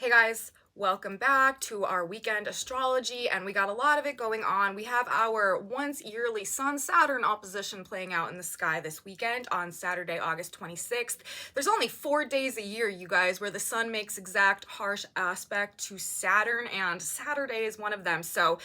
Hey guys, welcome back to our weekend astrology, and we got a lot of it going on. We have our once yearly Sun Saturn opposition playing out in the sky this weekend on Saturday, August 26th. There's only 4 days a year, you guys, where the sun makes exact harsh aspect to Saturn, and Saturday is one of them. So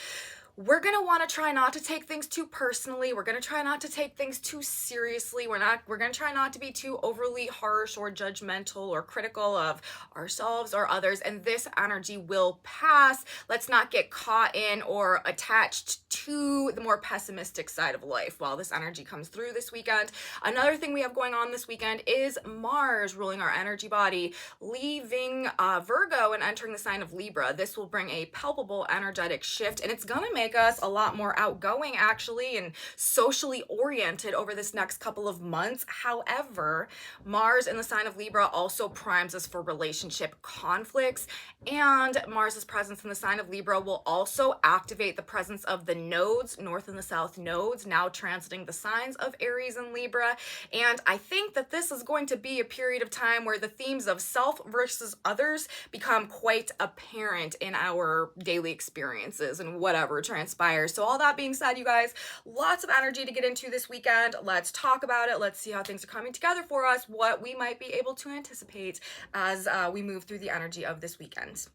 we're going to want to try not to take things too personally. We're going to try not to take things too seriously. We're going to try not to be too overly harsh or judgmental or critical of ourselves or others. And this energy will pass. Let's not get caught in or attached to the more pessimistic side of life while this energy comes through this weekend. Another thing we have going on this weekend is Mars ruling our energy body, leaving Virgo and entering the sign of Libra. This will bring a palpable energetic shift, and it's going to make us a lot more outgoing actually and socially oriented over this next couple of months. However, Mars in the sign of Libra also primes us for relationship conflicts, and Mars's presence in the sign of Libra will also activate the presence of the nodes, north and the south nodes, now transiting the signs of Aries and Libra. And I think that this is going to be a period of time where the themes of self versus others become quite apparent in our daily experiences and whatever transpires. So all that being said, you guys, lots of energy to get into this weekend. Let's talk about it. Let's see how things are coming together for us, what we might be able to anticipate as we move through the energy of this weekend.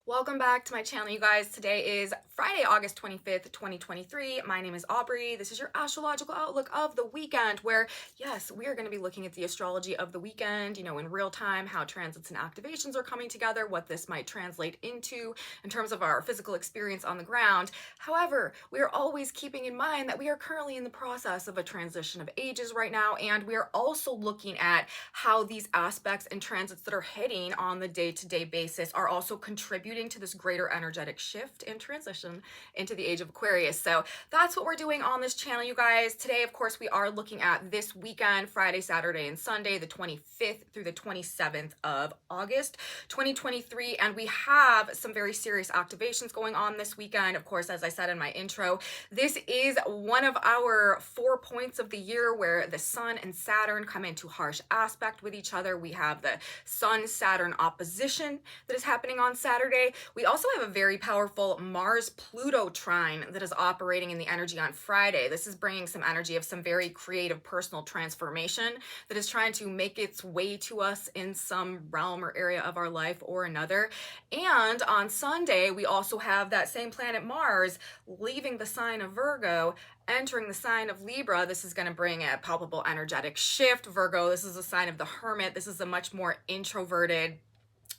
Welcome back to my channel, you guys. Today is Friday, August 25th, 2023. My name is Aubrey. This is your astrological outlook of the weekend where, yes, we are going to be looking at the astrology of the weekend, in real time, how transits and activations are coming together, what this might translate into in terms of our physical experience on the ground. However, we are always keeping in mind that we are currently in the process of a transition of ages right now, and we are also looking at how these aspects and transits that are hitting on the day-to-day basis are also contributing to this greater energetic shift and transition into the age of Aquarius. So that's what we're doing on this channel, you guys. Today, of course, we are looking at this weekend, Friday, Saturday, and Sunday, the 25th through the 27th of August, 2023. And we have some very serious activations going on this weekend. Of course, as I said in my intro, this is one of our 4 points of the year where the Sun and Saturn come into harsh aspect with each other. We have the Sun-Saturn opposition that is happening on Saturday. We also have a very powerful Mars-Pluto trine that is operating in the energy on Friday. This is bringing some energy of some very creative personal transformation that is trying to make its way to us in some realm or area of our life or another. And on Sunday, we also have that same planet Mars leaving the sign of Virgo, entering the sign of Libra. This is going to bring a palpable energetic shift. Virgo, this is a sign of the hermit. This is a much more introverted,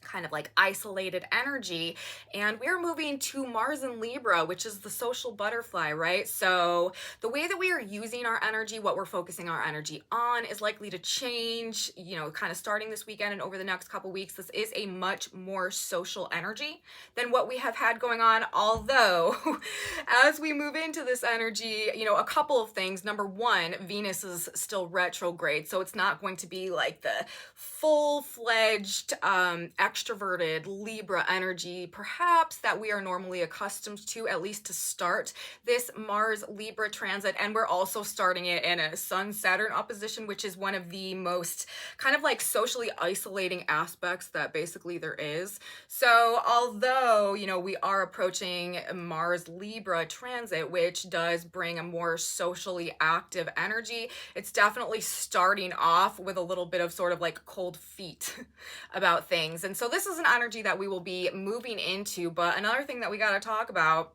kind of like isolated energy, and we're moving to Mars in Libra, which is the social butterfly, right? So the way that we are using our energy, what we're focusing our energy on, is likely to change, kind of starting this weekend and over the next couple weeks. This is a much more social energy than what we have had going on, although as we move into this energy, a couple of things. Number one, Venus is still retrograde, so it's not going to be like the full-fledged extroverted Libra energy perhaps that we are normally accustomed to, at least to start this Mars Libra transit. And we're also starting it in a Sun Saturn opposition, which is one of the most kind of like socially isolating aspects that basically there is. So although we are approaching Mars Libra transit, which does bring a more socially active energy, it's definitely starting off with a little bit of sort of like cold feet about things. And so this is an energy that we will be moving into. But another thing that we got to talk about,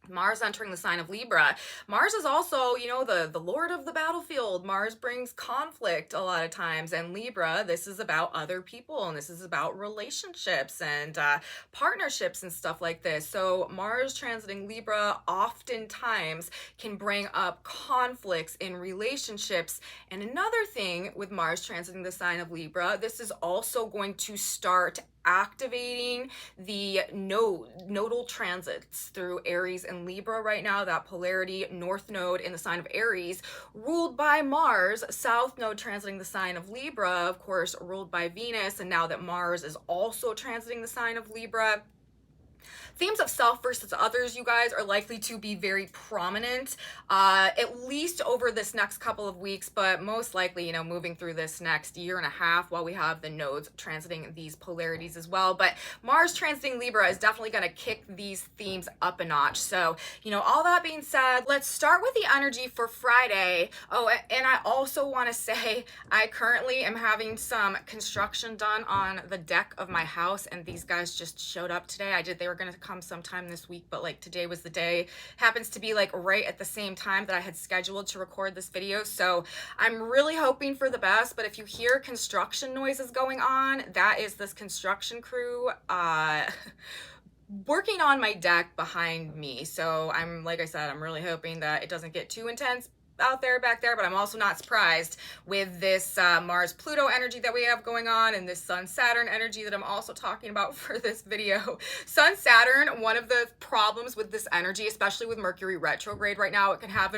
Mars entering the sign of Libra. Mars is also, the lord of the battlefield. Mars brings conflict a lot of times. And Libra, this is about other people, and this is about relationships and partnerships and stuff like this. So Mars transiting Libra oftentimes can bring up conflicts in relationships. And another thing with Mars transiting the sign of Libra, this is also going to start activating the nodal transits through Aries and Libra right now. That polarity, north node in the sign of Aries ruled by Mars, south node transiting the sign of Libra, of course ruled by Venus. And now that Mars is also transiting the sign of Libra, Themes of self versus others, you guys, are likely to be very prominent, at least over this next couple of weeks, but most likely, moving through this next year and a half while we have the nodes transiting these polarities as well. But Mars transiting Libra is definitely going to kick these themes up a notch. So, all that being said, let's start with the energy for Friday. Oh, and I also want to say I currently am having some construction done on the deck of my house, and these guys just showed up today. They were going to come sometime this week, but like today was the day. Happens to be like right at the same time that I had scheduled to record this video, so I'm really hoping for the best. But if you hear construction noises going on, that is this construction crew working on my deck behind me. So like I said, I'm really hoping that it doesn't get too intense back there, but I'm also not surprised with this Mars-Pluto energy that we have going on and this Sun-Saturn energy that I'm also talking about for this video. Sun-Saturn, one of the problems with this energy, especially with Mercury retrograde right now, it can have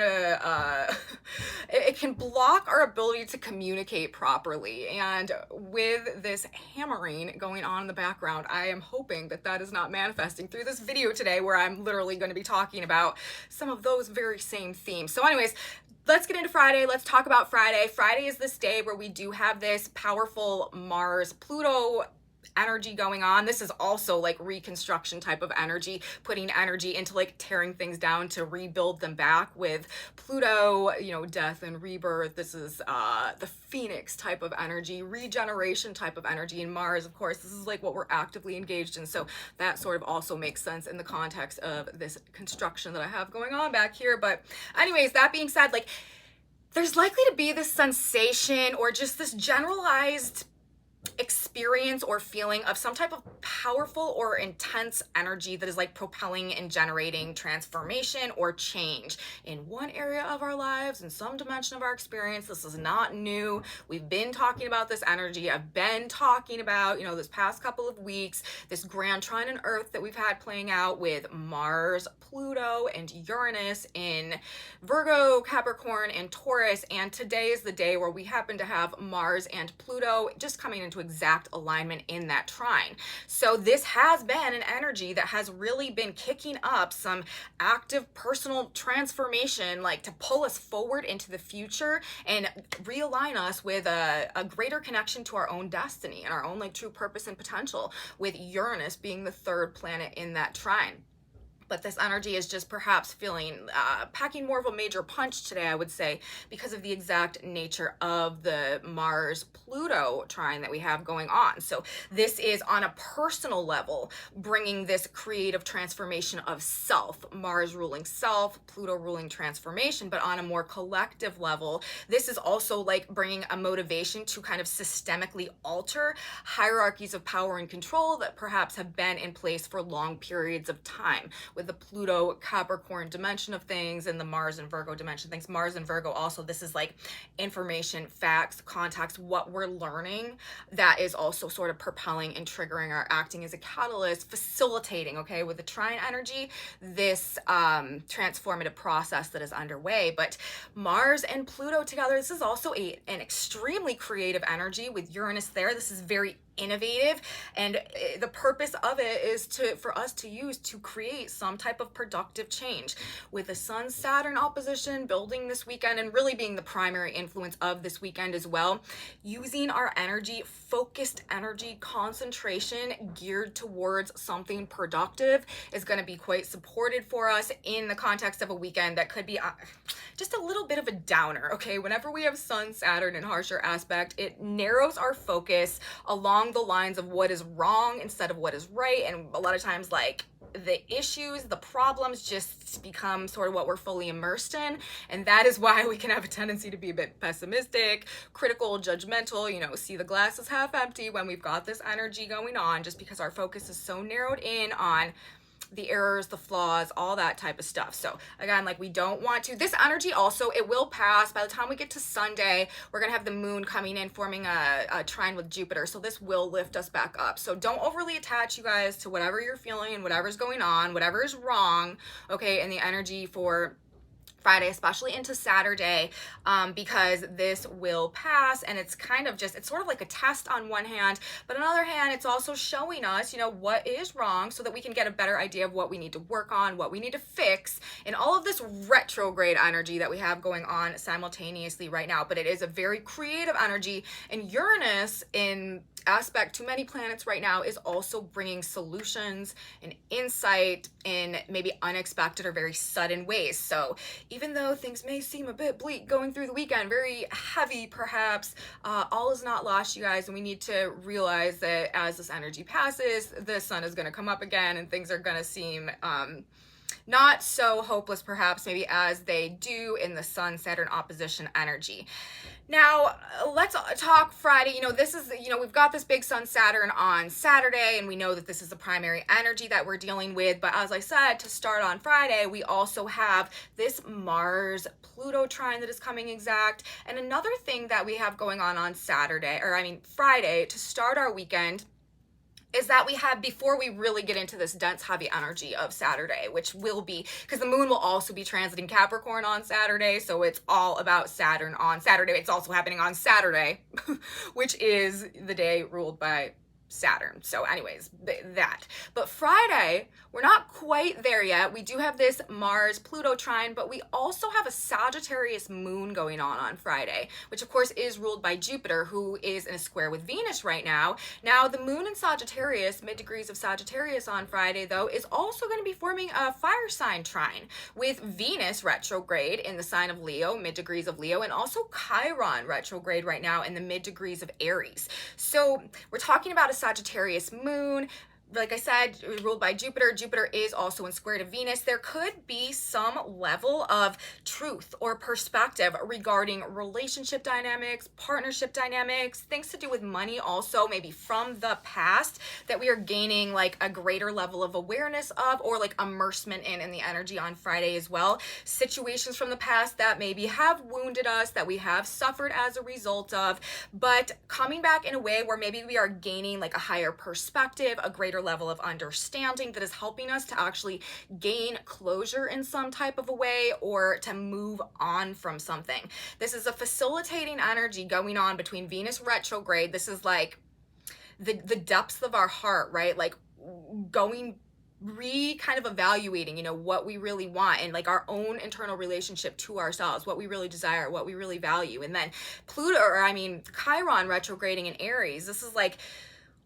it can block our ability to communicate properly. And with this hammering going on in the background, I am hoping that that is not manifesting through this video today, where I'm literally going to be talking about some of those very same themes. So anyways, let's get into Friday. Let's talk about Friday. Friday is this day where we do have this powerful Mars-Pluto energy going on. This is also like reconstruction type of energy, putting energy into like tearing things down to rebuild them back. With Pluto, death and rebirth. This is the Phoenix type of energy, regeneration type of energy. And Mars, of course, this is like what we're actively engaged in. So that sort of also makes sense in the context of this construction that I have going on back here. But anyways, that being said, like there's likely to be this sensation or just this generalized experience or feeling of some type of powerful or intense energy that is like propelling and generating transformation or change in one area of our lives, in some dimension of our experience. This is not new. We've been talking about this energy. I've been talking about, this past couple of weeks, this grand trine in Earth that we've had playing out with Mars, Pluto, and Uranus in Virgo, Capricorn, and Taurus. And today is the day where we happen to have Mars and Pluto just coming into exact alignment in that trine. So this has been an energy that has really been kicking up some active personal transformation, like to pull us forward into the future and realign us with a greater connection to our own destiny and our own like true purpose and potential, with Uranus being the third planet in that trine. But this energy is just perhaps packing more of a major punch today, I would say, because of the exact nature of the Mars-Pluto trine that we have going on. So this is on a personal level, bringing this creative transformation of self, Mars ruling self, Pluto ruling transformation. But on a more collective level, this is also like bringing a motivation to kind of systemically alter hierarchies of power and control that perhaps have been in place for long periods of time, with the Pluto Capricorn dimension of things and the Mars and Virgo dimension of things. Mars and Virgo also, this is like information, facts, context, what we're learning, that is also sort of propelling and triggering or acting as a catalyst, facilitating, okay, with the trine energy, this transformative process that is underway. But Mars and Pluto together, this is also an extremely creative energy with Uranus there. This is very innovative, and the purpose of it is for us to use to create some type of productive change, with the Sun-Saturn opposition building this weekend and really being the primary influence of this weekend as well. Using our energy, focused energy, concentration geared towards something productive is going to be quite supported for us in the context of a weekend that could be just a little bit of a downer, okay? Whenever we have Sun-Saturn in harsher aspect, it narrows our focus along the lines of what is wrong instead of what is right. And a lot of times, like, the issues, the problems just become sort of what we're fully immersed in. And that is why we can have a tendency to be a bit pessimistic, critical, judgmental, see the glass is half empty when we've got this energy going on, just because our focus is so narrowed in on the errors, the flaws, all that type of stuff. So again, like, we don't want to, this energy also, it will pass. By the time we get to Sunday, we're going to have the moon coming in, forming a trine with Jupiter. So this will lift us back up. So don't overly attach, you guys, to whatever you're feeling and whatever's going on, whatever is wrong, okay, and the energy for Friday, especially into Saturday, because this will pass, and it's kind of just, it's sort of like a test on one hand, but on the other hand, it's also showing us, what is wrong so that we can get a better idea of what we need to work on, what we need to fix, and all of this retrograde energy that we have going on simultaneously right now. But it is a very creative energy, and Uranus, in aspect to many planets right now, is also bringing solutions and insight in maybe unexpected or very sudden ways. So even though things may seem a bit bleak going through the weekend, very heavy perhaps, all is not lost, you guys, and we need to realize that as this energy passes, the sun is going to come up again, and things are going to seem not so hopeless perhaps maybe as they do in the Sun-Saturn opposition energy. Now, let's talk Friday. This is, we've got this big Sun-Saturn on Saturday, and we know that this is the primary energy that we're dealing with. But as I said, to start on Friday, we also have this Mars-Pluto trine that is coming exact. And another thing that we have going on Friday, to start our weekend, is that we have, before we really get into this dense, heavy energy of Saturday, which will be, because the moon will also be transiting Capricorn on Saturday, so it's all about Saturn on Saturday. It's also happening on Saturday, which is the day ruled by Saturn. So anyways, that. But Friday, we're not quite there yet. We do have this Mars-Pluto trine, but we also have a Sagittarius moon going on Friday, which of course is ruled by Jupiter, who is in a square with Venus right now. Now, the moon in Sagittarius, mid-degrees of Sagittarius on Friday, though, is also going to be forming a fire sign trine with Venus retrograde in the sign of Leo, mid-degrees of Leo, and also Chiron retrograde right now in the mid-degrees of Aries. So we're talking about a Sagittarius moon. Like I said, ruled by Jupiter. Jupiter is also in square to Venus. There could be some level of truth or perspective regarding relationship dynamics, partnership dynamics, things to do with money also, maybe from the past, that we are gaining like a greater level of awareness of, or like immersement in the energy on Friday as well. Situations from the past that maybe have wounded us, that we have suffered as a result of, but coming back in a way where maybe we are gaining like a higher perspective, a greater level of understanding that is helping us to actually gain closure in some type of a way, or to move on from something. This is a facilitating energy going on between Venus retrograde. This is like the depths of our heart, right? Like going kind of evaluating, what we really want, and like our own internal relationship to ourselves, what we really desire, what we really value. And then Chiron retrograding in Aries. This is like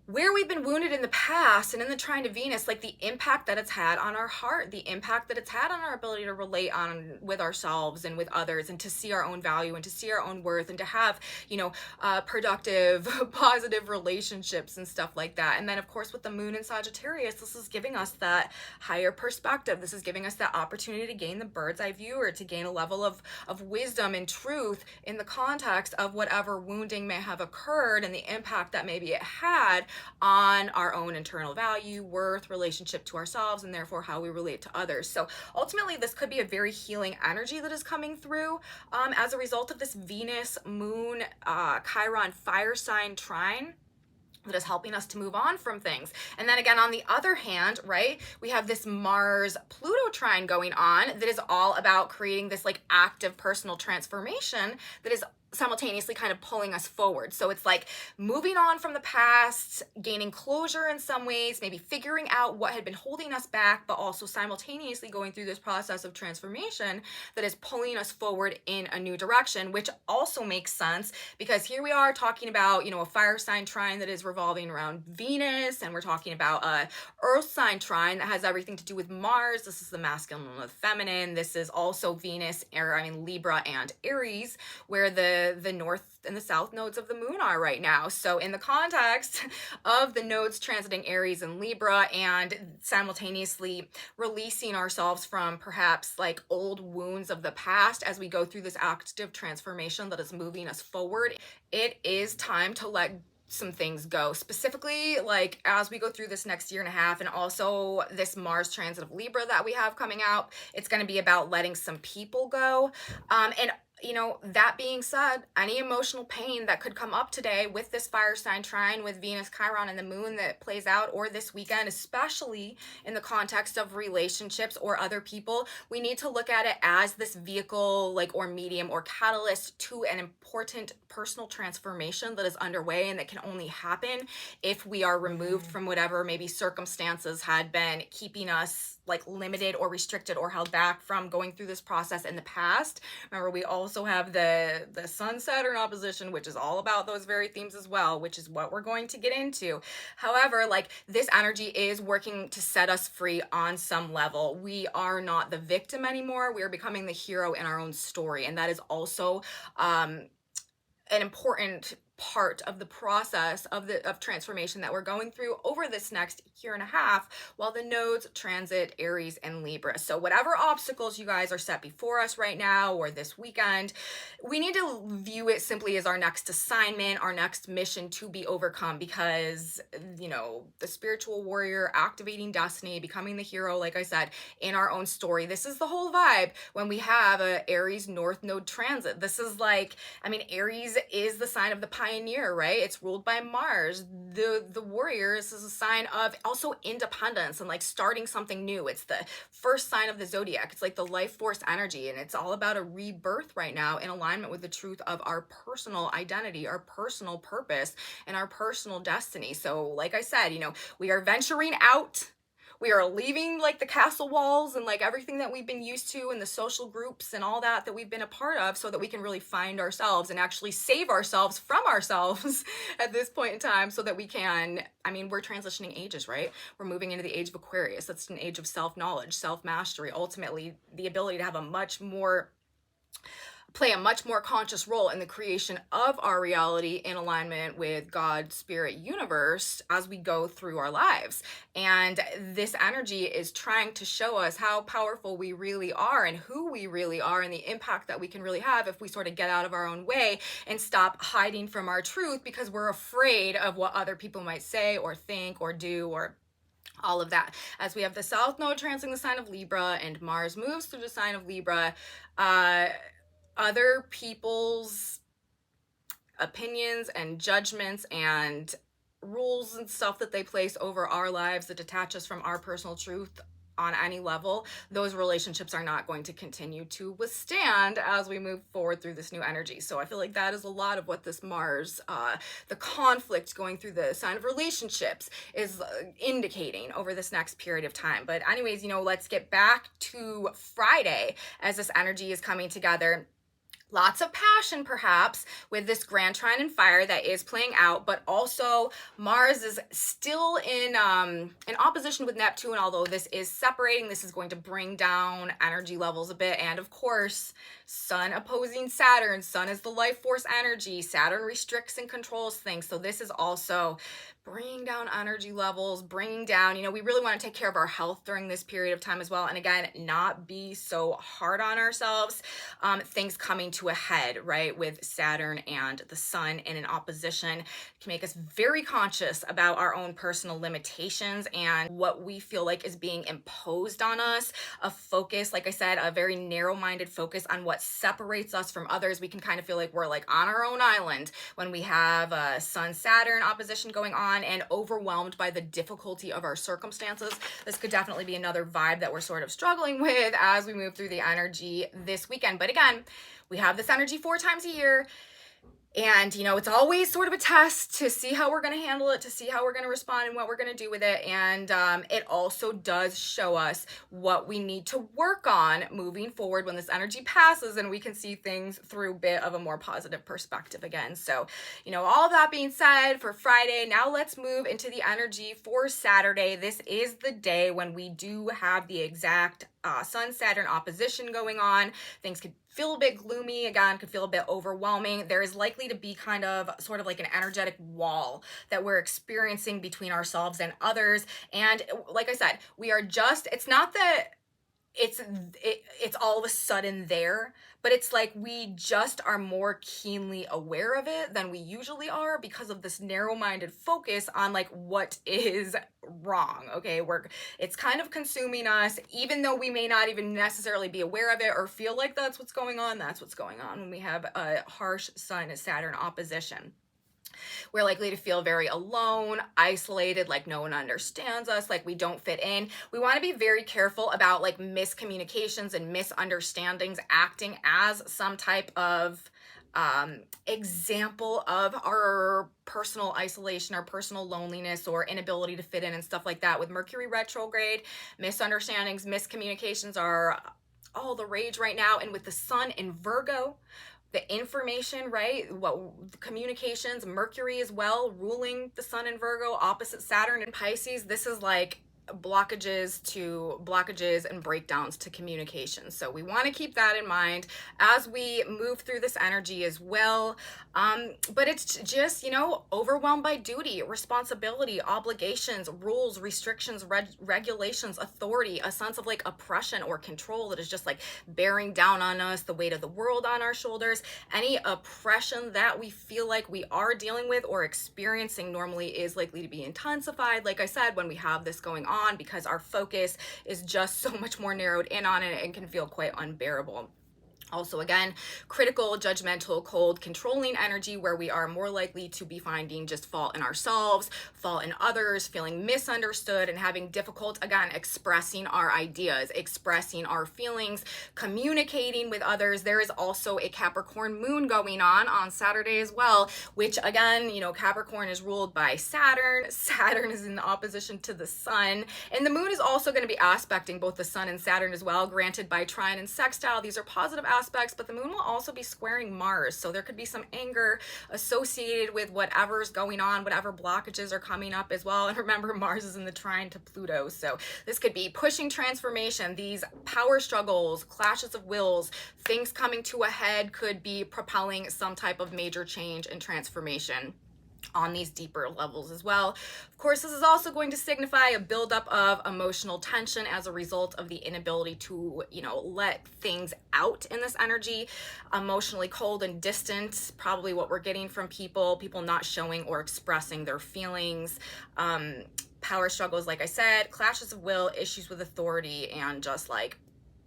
where we've been wounded in the past, and in the trine to Venus, like the impact that it's had on our heart, the impact that it's had on our ability to relate on with ourselves and with others, and to see our own value and to see our own worth, and to have, productive, positive relationships and stuff like that. And then of course with the moon in Sagittarius, this is giving us that higher perspective. This is giving us that opportunity to gain the bird's eye view, or to gain a level of wisdom and truth in the context of whatever wounding may have occurred, and the impact that maybe it had on our own internal value, worth, relationship to ourselves, and therefore how we relate to others. So ultimately, this could be a very healing energy that is coming through as a result of this Venus, Moon, Chiron fire sign trine that is helping us to move on from things. And then again, on the other hand, right, we have this Mars-Pluto trine going on that is all about creating this like active personal transformation that is simultaneously kind of pulling us forward. So it's like moving on from the past, gaining closure in some ways, maybe figuring out what had been holding us back, but also simultaneously going through this process of transformation that is pulling us forward in a new direction, which also makes sense because here we are talking about, a fire sign trine that is revolving around Venus, and we're talking about a earth sign trine that has everything to do with Mars. This is the masculine and the feminine. This is also Venus, Libra and Aries, where the north and the south nodes of the moon are right now. So in the context of the nodes transiting Aries and Libra, and simultaneously releasing ourselves from perhaps like old wounds of the past as we go through this active transformation that is moving us forward, it is time to let some things go, specifically like as we go through this next year and a half, and also this Mars transit of Libra that we have coming out. It's going to be about letting some people go, and That being said, any emotional pain that could come up today with this fire sign trine with Venus, Chiron, and the moon that plays out, or this weekend, especially in the context of relationships or other people, we need to look at it as this vehicle, like, or medium or catalyst to an important personal transformation that is underway and that can only happen if we are removed from whatever maybe circumstances had been keeping us like limited or restricted or held back from going through this process in the past. Remember, we also have the Sun Saturn opposition, which is all about those very themes as well, which is what we're going to get into. However, like, this energy is working to set us free on some level. We are not the victim anymore. We are becoming the hero in our own story, and that is also an important part of the process of transformation that we're going through over this next year and a half while the nodes transit Aries and Libra. So whatever obstacles you guys are set before us right now or this weekend, we need to view it simply as our next assignment, our next mission to be overcome, because the spiritual warrior activating destiny, becoming the hero, like I said, in our own story. This is the whole vibe when we have a Aries North Node transit. This is like, Aries is the sign of the pioneer, right? It's ruled by Mars. The warrior is a sign of also independence and like starting something new. It's the first sign of the zodiac. It's like the life force energy, and it's all about a rebirth right now in alignment with the truth of our personal identity, our personal purpose, and our personal destiny. So like I said, we are venturing out. We are leaving like the castle walls and like everything that we've been used to and the social groups and all that we've been a part of, so that we can really find ourselves and actually save ourselves from ourselves at this point in time, so that we can, we're transitioning ages, right? We're moving into the age of Aquarius. That's an age of self-knowledge, self-mastery, ultimately the ability to have play a much more conscious role in the creation of our reality in alignment with God, spirit, universe as we go through our lives. And this energy is trying to show us how powerful we really are and who we really are and the impact that we can really have if we sort of get out of our own way and stop hiding from our truth because we're afraid of what other people might say or think or do or all of that. As we have the South Node transiting the sign of Libra and Mars moves through the sign of Libra, other people's opinions and judgments and rules and stuff that they place over our lives that detach us from our personal truth on any level, those relationships are not going to continue to withstand as we move forward through this new energy. So I feel like that is a lot of what this Mars, the conflict going through the sign of relationships is indicating over this next period of time. But anyways, let's get back to Friday as this energy is coming together. Lots of passion, perhaps, with this grand trine and fire that is playing out, but also Mars is still in opposition with Neptune. Although this is separating, this is going to bring down energy levels a bit. And of course, Sun opposing Saturn. Sun is the life force energy. Saturn restricts and controls things. So this is also bringing down energy levels, bringing down, we really want to take care of our health during this period of time as well. And again, not be so hard on ourselves. Things coming to a head, right, with Saturn and the Sun in an opposition can make us very conscious about our own personal limitations and what we feel like is being imposed on us. A focus, like I said, a very narrow-minded focus on what separates us from others. We can kind of feel like we're like on our own island when we have a Sun-Saturn opposition going on and overwhelmed by the difficulty of our circumstances. This could definitely be another vibe that we're sort of struggling with as we move through the energy this weekend. But again, we have this energy 4 times a year. And, it's always sort of a test to see how we're going to handle it, to see how we're going to respond and what we're going to do with it. And it also does show us what we need to work on moving forward when this energy passes and we can see things through a bit of a more positive perspective again. So, all of that being said, for Friday, now let's move into the energy for Saturday. This is the day when we do have the exact Sun-Saturn opposition going on. Things could feel a bit gloomy, again, could feel a bit overwhelming. There is likely to be kind of sort of like an energetic wall that we're experiencing between ourselves and others. And like I said, it's not that it's all of a sudden there, but it's like we just are more keenly aware of it than we usually are because of this narrow-minded focus on like what is wrong, okay? It's kind of consuming us, even though we may not even necessarily be aware of it or feel like that's what's going on. That's what's going on when we have a harsh Sun-Saturn opposition. We're likely to feel very alone, isolated, like no one understands us, like we don't fit in. We want to be very careful about like miscommunications and misunderstandings acting as some type of example of our personal isolation, our personal loneliness, or inability to fit in and stuff like that. With Mercury retrograde, misunderstandings, miscommunications are all the rage right now. And with the Sun in Virgo, the information, right? What communications, Mercury as well, ruling the Sun in Virgo, opposite Saturn in Pisces. This is like blockages and breakdowns to communication. So we want to keep that in mind as we move through this energy as well. But it's just, you know, overwhelmed by duty, responsibility, obligations, rules, restrictions, regulations, authority, a sense of like oppression or control that is just like bearing down on us, the weight of the world on our shoulders. Any oppression that we feel like we are dealing with or experiencing normally is likely to be intensified, like I said, when we have this going on, because our focus is just so much more narrowed in on it and can feel quite unbearable. Also, again, critical, judgmental, cold, controlling energy where we are more likely to be finding just fault in ourselves, fault in others, feeling misunderstood, and having difficult, again, expressing our ideas, expressing our feelings, communicating with others. There is also a Capricorn moon going on Saturday as well, which again, you know, Capricorn is ruled by Saturn. Saturn is in opposition to the Sun, and the moon is also going to be aspecting both the Sun and Saturn as well, granted by trine and sextile. These are positive aspects, but the moon will also be squaring Mars. So there could be some anger associated with whatever's going on, whatever blockages are coming up as well. And remember, Mars is in the trine to Pluto. So this could be pushing transformation, these power struggles, clashes of wills, things coming to a head could be propelling some type of major change and transformation on these deeper levels as well. Of course, this is also going to signify a buildup of emotional tension as a result of the inability to, you know, let things out in this energy. Emotionally cold and distant, probably what we're getting from people not showing or expressing their feelings. Power struggles, like I said, clashes of will, issues with authority, and just like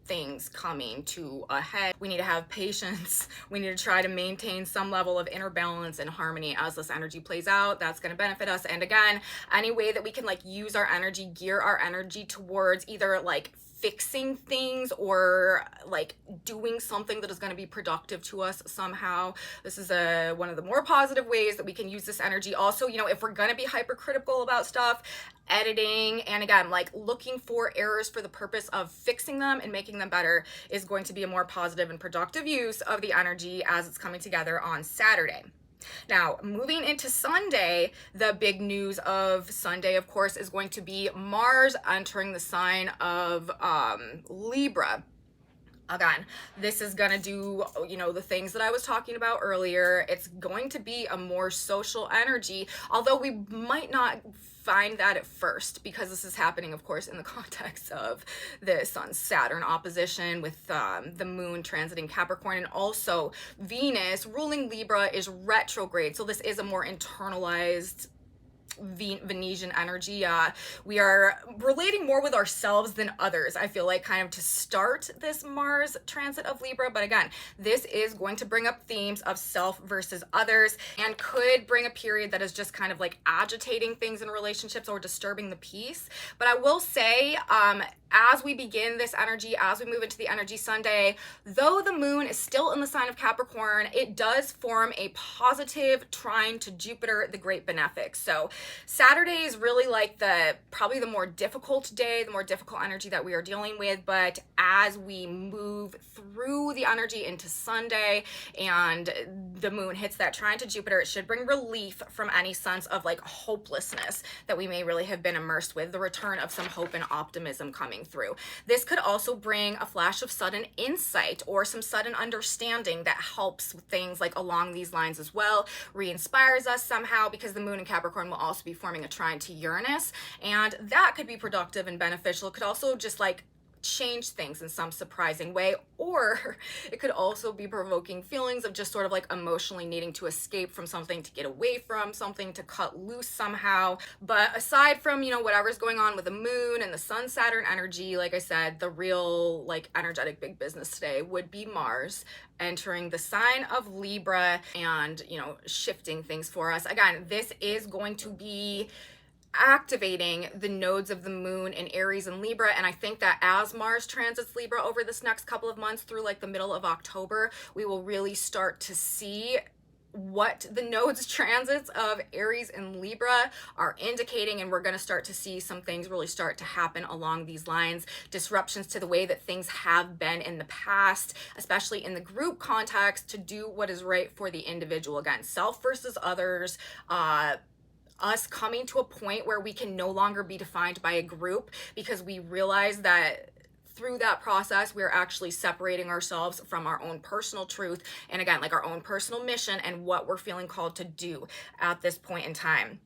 things coming to a head. We need to have patience. We need to try to maintain some level of inner balance and harmony as this energy plays out. That's going to benefit us. And again, any way that we can like use our energy, gear our energy towards either like fixing things or like doing something that is going to be productive to us somehow. This is one of the more positive ways that we can use this energy. Also, you know, if we're going to be hypercritical about stuff, editing, and again, like looking for errors for the purpose of fixing them and making them better is going to be a more positive and productive use of the energy as it's coming together on Saturday. Now, moving into Sunday, the big news of Sunday, of course, is going to be Mars entering the sign of Libra. Again, this is going to do, you know, the things that I was talking about earlier. It's going to be a more social energy, although we might not find that at first because this is happening, of course, in the context of the Sun-Saturn opposition with the moon transiting Capricorn, and also Venus ruling Libra is retrograde. So this is a more internalized Venusian energy. We are relating more with ourselves than others, I feel like, kind of to start this Mars transit of Libra. But again, this is going to bring up themes of self versus others and could bring a period that is just kind of like agitating things in relationships or disturbing the peace. But I will say, as we begin this energy, as we move into the energy Sunday, though the moon is still in the sign of Capricorn, it does form a positive trine to Jupiter, the great benefic. So Saturday is really like probably the more difficult day, the more difficult energy that we are dealing with. But as we move through the energy into Sunday and the moon hits that trine to Jupiter, it should bring relief from any sense of like hopelessness that we may really have been immersed with, the return of some hope and optimism coming through. This could also bring a flash of sudden insight or some sudden understanding that helps with things like along these lines as well, re-inspires us somehow, because the moon in Capricorn will also be forming a trine to Uranus, and that could be productive and beneficial. It could also just like change things in some surprising way, or it could also be provoking feelings of just sort of like emotionally needing to escape from something, to get away from something, to cut loose somehow. But aside from, you know, whatever's going on with the moon and the sun Saturn energy, like I said, the real like energetic big business today would be Mars entering the sign of Libra and, you know, shifting things for us. Again, this is going to be activating the nodes of the moon in Aries and Libra, and I think that as Mars transits Libra over this next couple of months through like the middle of October, we will really start to see what the nodes transits of Aries and Libra are indicating, and we're going to start to see some things really start to happen along these lines, disruptions to the way that things have been in the past, especially in the group context, to do what is right for the individual. Again, self versus others, us coming to a point where we can no longer be defined by a group, because we realize that through that process we're actually separating ourselves from our own personal truth, and again, like our own personal mission and what we're feeling called to do at this point in time.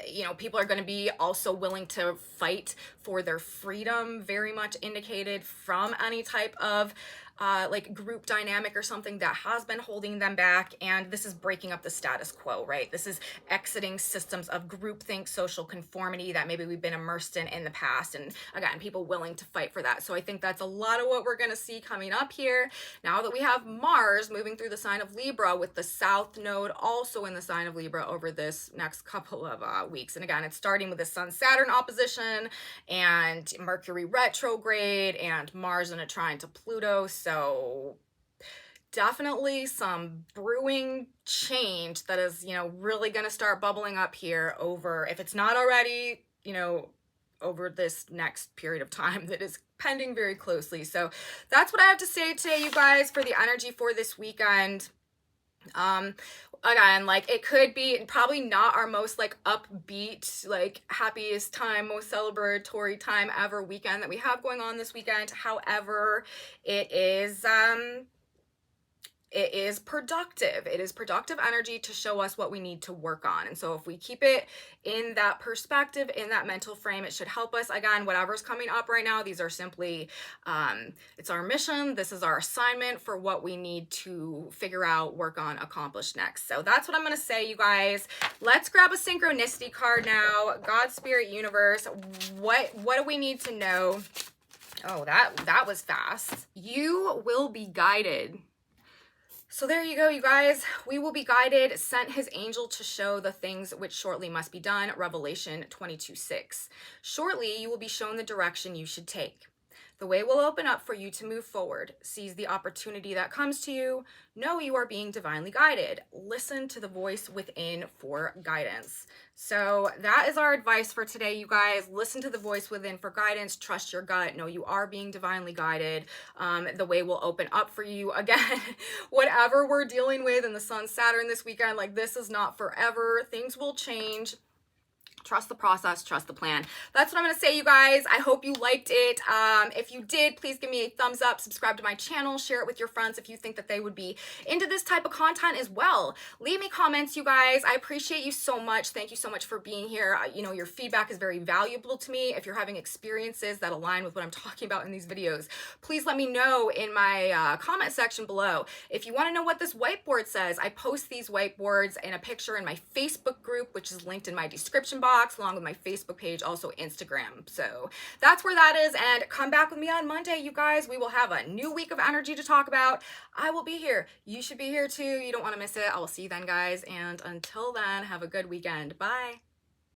You know, people are going to be also willing to fight for their freedom, very much indicated from any type of like group dynamic or something that has been holding them back. And this is breaking up the status quo, right? This is exiting systems of groupthink, social conformity that maybe we've been immersed in the past. And again, people willing to fight for that. So I think that's a lot of what we're going to see coming up here. Now that we have Mars moving through the sign of Libra, with the South Node also in the sign of Libra over this next couple of weeks. And again, it's starting with the Sun-Saturn opposition and Mercury retrograde and Mars in a trine to Pluto. So definitely some brewing change that is, you know, really going to start bubbling up here over, if it's not already, you know, over this next period of time that is pending very closely. So that's what I have to say today, you guys, for the energy for this weekend. Again, like, it could be probably not our most like upbeat, like happiest time, most celebratory time ever weekend that we have going on this weekend. However, it is productive. It is productive energy to show us what we need to work on. And so if we keep it in that perspective, in that mental frame, it should help us. Again, whatever's coming up right now, these are simply, it's our mission. This is our assignment for what we need to figure out, work on, accomplish next. So that's what I'm going to say, you guys. Let's grab a synchronicity card now. God, Spirit, Universe, what do we need to know? Oh, that was fast. You will be guided. So there you go, you guys. We will be guided, sent his angel to show the things which shortly must be done. Revelation 22:6. Shortly, you will be shown the direction you should take. The way will open up for you to move forward. Seize the opportunity that comes to you. Know you are being divinely guided. Listen to the voice within for guidance. So that is our advice for today, you guys. Listen to the voice within for guidance. Trust your gut. Know you are being divinely guided. The way will open up for you. Again, whatever we're dealing with in the Sun Saturn this weekend, like, this is not forever. Things will change. Trust the process, trust the plan. That's what I'm going to say, you guys. I hope you liked it. If you did, please give me a thumbs up, subscribe to my channel, share it with your friends if you think that they would be into this type of content as well. Leave me comments, you guys. I appreciate you so much. Thank you so much for being here. You know, your feedback is very valuable to me. If you're having experiences that align with what I'm talking about in these videos, please let me know in my comment section below. If you want to know what this whiteboard says, I post these whiteboards in a picture in my Facebook group, which is linked in my description box, along with my Facebook page, also Instagram. So that's where that is. And come back with me on Monday, you guys. We will have a new week of energy to talk about. I will be here. You should be here too. You don't want to miss it. I will see you then, guys. And until then, have a good weekend. Bye.